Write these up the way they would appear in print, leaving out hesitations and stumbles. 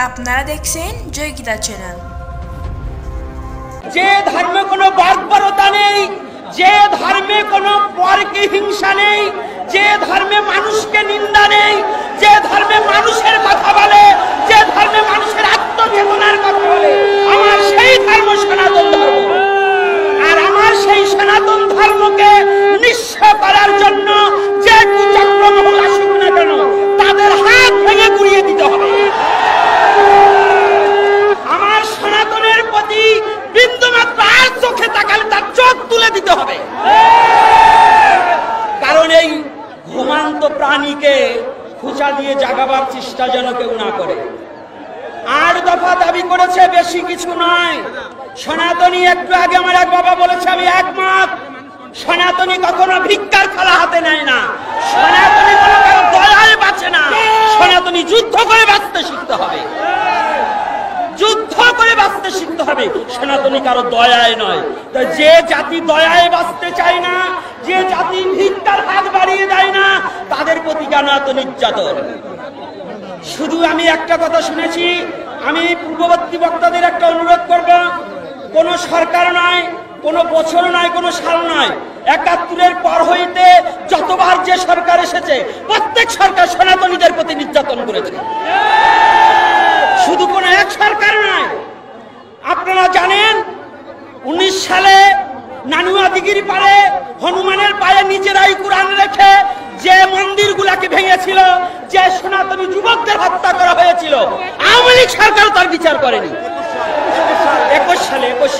আপনারা দেখছেন জয় গীতা চ্যানেল। যে ধর্মে কোনো বর্বরতা নেই, যে ধর্মে কোনো পরকে হিংসা নেই, যে ধর্মে মানুষকে নিন্দা নেই, যে ধর্মে মানুষের কথা বলে, যে ধর্মে মানুষের আত্মজীবনের কথা বলে, আমার সেই ধর্ম সনাতন ধর্ম। আর আমার সেই সনাতন ধর্মকে নিঃস্ব করার জন্য যে কুচক্রমহল আসুক না কেন, তাদের হাত ভেঙে গুড়িয়ে দিতে হবে। আমার সনাতনের প্রতি বিন্দুমাত্র আর চোখে তাকালে তার চোখ তুলে দিতে হবে। কারণ এই ঘুমান্ত প্রাণীকে খুঁচা দিয়ে জাগাবার চেষ্টা যেন কেউ না করে। 8 দফা দাবি করেছে, বেশি কিছু নয়। সনাতনী একটু আগে আমার এক বাবা বলেছে, আমি একমত। সনাতনী কখনো ভিক্ষার থালা হাতে নেয় না, সনাতনী কোনো কারো দয়ায় বাঁচে না। সনাতনী যুদ্ধ করে বাঁচতে শিখতে হবে, যুদ্ধ করে বাঁচতে শিখতে হবে। সনাতনী কারো দয়ায় নয়। যে জাতি দয়ায় বাঁচতে চায় না, যে জাতি ভিক্ষার হাত বাড়িয়ে দেয় না, তাদের প্রতি কেন এত নির্যাতন? শুধু আমি একটা কথা শুনেছি, আমি পূর্ববর্তী বক্তাদের একটা অনুরোধ করব, কোন সরকার নয়, কোন বছর নয়, কোন সাল নয়, ৭১-এর পর হইতে যতবার যে সরকার এসেছে, প্রত্যেক সরকার সনাতনীদের প্রতি নির্যাতন করেছে। শুধু কোন এক সরকার নয়। আপনারা জানেন 19 সালে নানুয়া দিঘির পাড়ে হনুমানের পায়ে নিজেরাই কোরআন রেখে যে মন্দিরগুলাকে ভেঙেছিল, যে সনাতনী যুবকদের হত্যা করা হয়েছিল, আওয়ামী লীগ সরকার তার বিচার করেনি। 21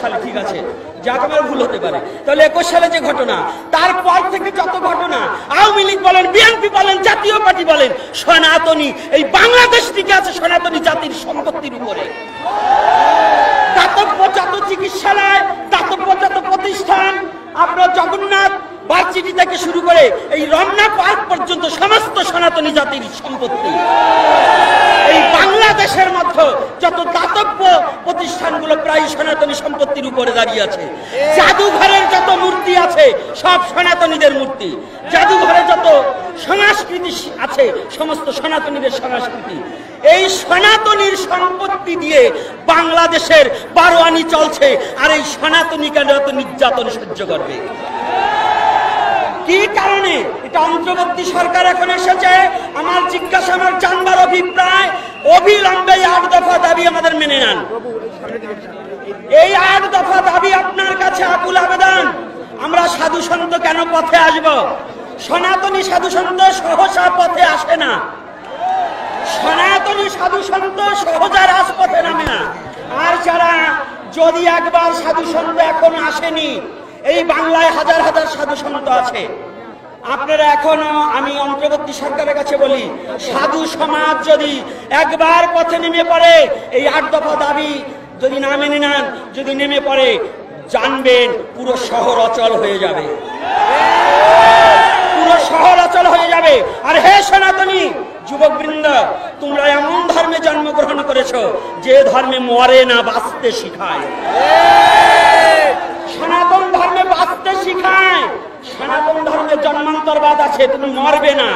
সালে ঠিক আছে, যাক আমার ভুল হতে পারে, তাহলে 21 সালে যে ঘটনা, তারপর থেকে যত ঘটনা, আওয়ামী লীগ বলেন, বিএনপি বলেন, জাতীয় পার্টি বলেন, সনাতনী এই বাংলাদেশ টিকে আছে সনাতনী জাতির সম্পত্তির উপরে। দাতব্য যত চিকিৎসালয়, দাতব্য যত প্রতিষ্ঠান, আপনার জগন্নাথ ভার্সিটি থেকে শুরু করে এই রমনা পার্ক পর্যন্ত সমস্ত সনাতনী জাতির সম্পত্তি। এই বাংলাদেশের মধ্যে যত দাতব্য প্রতিষ্ঠানগুলো প্রায় সনাতনী সম্পত্তির উপরে দাঁড়িয়ে আছে। জাদুঘরের যত মূর্তি আছে সব সনাতনীদের মূর্তি। জাদুঘরে যত সংস্কৃতি আছে সমস্ত সনাতনীদের সংস্কৃতি। এই সনাতনীর সম্পত্তি দিয়ে বাংলাদেশের বারোয়ানি চলছে, আর এই সনাতনী কেন এত নির্যাতন সহ্য করবে? কি কারণে? এটা অন্তর্বর্তী সরকার এখন এসেছে। আমার জিজ্ঞাসা, আমার জানবার অভিপ্রায়, অবিলম্বে 8 দফা দাবি আমাদের মেনে নেন। এই 8 দফা দাবি আপনার কাছে আকুল আবেদন। আমরা সাধু সন্ত কেন পথে আসব? সনাতনী সাধু সন্ত সহসা পথে আসে না। সনাতনী সাধু সন্ত সহজা রাজপথে নামে না। আর যারা যদি একবার সাধু সন্ত এখন আসেনি, এই বাংলায় হাজার হাজার সাধু সন্ত আছে। আপনারা এখনো, আমি অন্তর্বর্তী সরকারের কাছে বলি, সাধু সমাজ যদি একবার পথে নেমে পড়ে, এই 8 দফা দাবি যদি না মেনে নেন, যদি নেমে পড়ে, জানবেন পুরো শহর অচল হয়ে যাবে, পুরো শহর অচল হয়ে যাবে। আর হে সনাতনী যুবকবৃন্দ, তোমরা এমন ধর্মে জন্মগ্রহণ করেছো যে ধর্মে মরে না, বাঁচতে শিখায়। সনাতন ধর্মে বাঁচতে শিখায়। সনাতন ধর্মে জন্মান্তরবাদ আছে, তুমি মরবে না,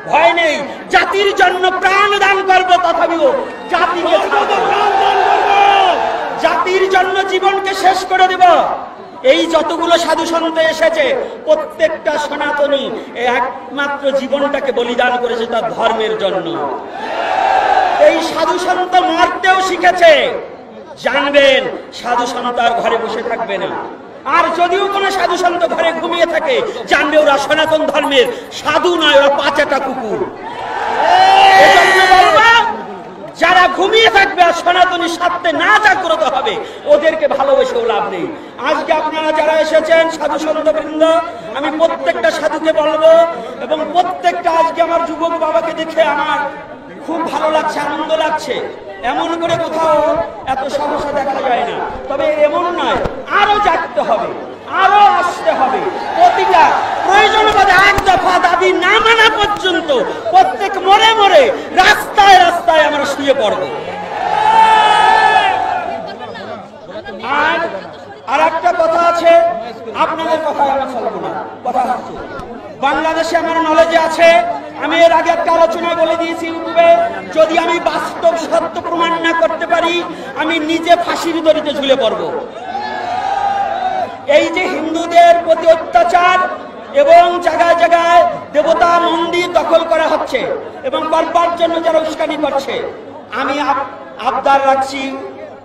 ভয় নেই। জাতির জন্য প্রাণ দান করবো, তথাপিও জাতিকে জাতির জন্য জীবনকে শেষ করে দেব। এই যতগুলো সাধু সন্ত এসেছে, প্রত্যেকটা সনাতনী একমাত্র জীবনটাকে বলিদান করেছে তার ধর্মের জন্য। এই সাধু সন্ত মরতেও শিখেছে। জানবেন সাধু সন্ত আর ঘরে বসে থাকবে না। আর যদিও কোন সাধু সন্ত ঘরে ঘুমিয়ে থাকে, জানবে ওরা সনাতন ধর্মের সাধু নয়, ওরা পাঁচাটা কুকুর। যারা ঘুমিয়ে থাকবে আর সনাতনী স্বার্থে না জাগ্রত হবে, ওদেরকে ভালোবেসেও লাভ নেই। আজকে আপনারা যারা এসেছেন সাধু সন্ত বৃন্দ, আমি প্রত্যেকটা সাধুকে বলবো, এবং প্রত্যেকটা আজকে আমার যুবক বাবাকে দেখে আমার খুব ভালো লাগছে, আনন্দ লাগছে। এমন করে কোথাও এত সমস্যা দেখা যায় না। তবে এমন নয়, আরো জাগতে হবে, আরো আসতে হবে। প্রতিটা প্রয়োজন বোধে 8 দফা দাবি না মানা পর্যন্ত প্রত্যেক মরে মরে রাস্তায় রাস্তায় আমরা শুয়ে পড়ব। আর একটা কথা আছে, আপনাদের কথা আমি বলবো না, কথা হচ্ছে বাংলাদেশে আমার নলেজে আছে আমি এর আগে একটা আলোচনায় বলে দিয়েছি ইউটিউবে, যদি আমি বাস্তব সত্য প্রমাণ না করতে পারি আমি নিজে ফাঁসির দড়িতে ঝুলে পড়ব। এই যে হিন্দুদের প্রতি অত্যাচার এবং জায়গায় জায়গায় দেবতা মন্দির দখল করা হচ্ছে এবং করবার জন্য যারা উস্কানি করছে, আমি আবদার রাখছি,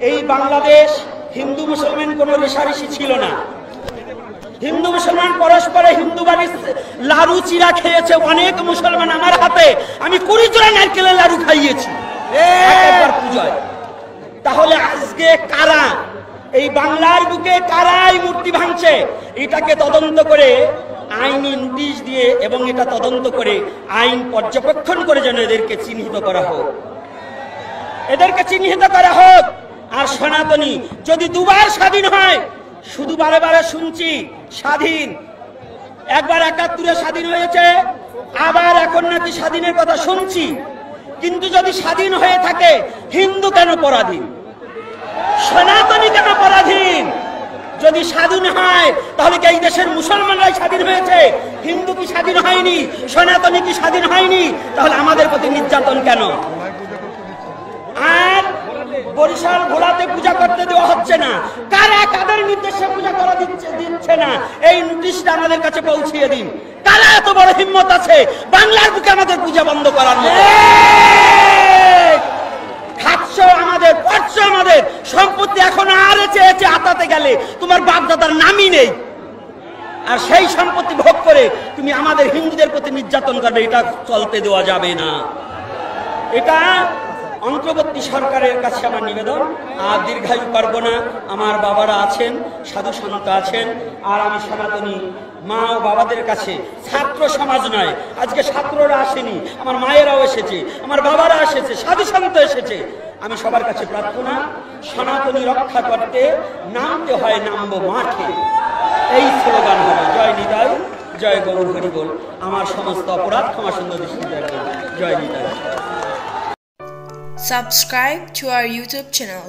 এই বাংলাদেশ হিন্দু মুসলমান কোনো রেষারেষি ছিল না। হিন্দু মুসলমান পরস্পরে হিন্দু বাড়ির লাড়ু চিরা খেয়েছে অনেক মুসলমান আমার হাতে, আমি 20 জোড়া নারকেলের লাড়ু খাইয়েছি একবার পূজায়। তাহলে আজকে কারা এই বাংলার বুকে কারা এই মূর্তি ভাঙছে, এটাকে তদন্ত করে আইনি নোটিশ দিয়ে এবং এটা তদন্ত করে আইন পর্যবেক্ষণ করে যেন এদেরকে চিহ্নিত করা হোক, এদেরকে চিহ্নিত করা হোক। আর সনাতনী যদি দুবার স্বাধীন হয়, শুধু বারে বারে শুনছি স্বাধীন, একবার 71-এ স্বাধীন হয়েছে, আবার এখন নাকি স্বাধীনের কথা শুনছি, কিন্তু যদি স্বাধীন হয়ে থাকে হিন্দু কেন পরাধীন, সনাতনী কেন পরাধীন? যদি স্বাধীন হয় তাহলে কি এই দেশের মুসলমানরাই স্বাধীন হয়েছে? হিন্দু কি স্বাধীন হয়নি? সনাতনী কি স্বাধীন হয়নি? তাহলে আমাদের প্রতি নির্যাতন কেন? আর বরিশাল ভোলাতে পূজা করতে দেওয়া হচ্ছে না, কারা কাদের নির্দেশে পূজা করা দিচ্ছে না, এই নোটিশটা আমাদের কাছে পৌঁছিয়ে দিন। কারা এত বড় হিম্মত আছে বাংলার বুকে আমাদের পূজা বন্ধ করার মতো? খাচ্ছ আমাদের, পড়ছ আমাদের, সম্পত্তি এখন আর চেয়েছে আতাতে গেলে তোমার বাপদাদার নামই নেই, আর সেই সম্পত্তি ভোগ করে তুমি আমাদের হিন্দুদের প্রতি নির্যাতন করবে, এটা চলতে দেওয়া যাবে না। এটা অন্তর্বর্তী সরকারের কাছে আমার নিবেদন। আর দীর্ঘায়ু পারবো না, আমার বাবারা আছেন, সাধু সন্ত আছেন, আর আমি সনাতনী মা ও বাবাদের কাছে, ছাত্র সমাজ নয়, আজকে ছাত্ররা আসেনি, আমার মায়েরাও এসেছে, আমার বাবারা এসেছে, সাধু সন্ত এসেছে, আমি সবার কাছে প্রার্থনা, সনাতনী রক্ষা করতে নামতে হয় নামবো মাঠে, এই স্লোগান হবে। জয় নিতাই, জয় গৌর হরি বল। আমার সমস্ত অপরাধ ক্ষমা সুন্দর দৃষ্টিতে রাখবেন। জয় Nitai. Subscribe to our YouTube channel.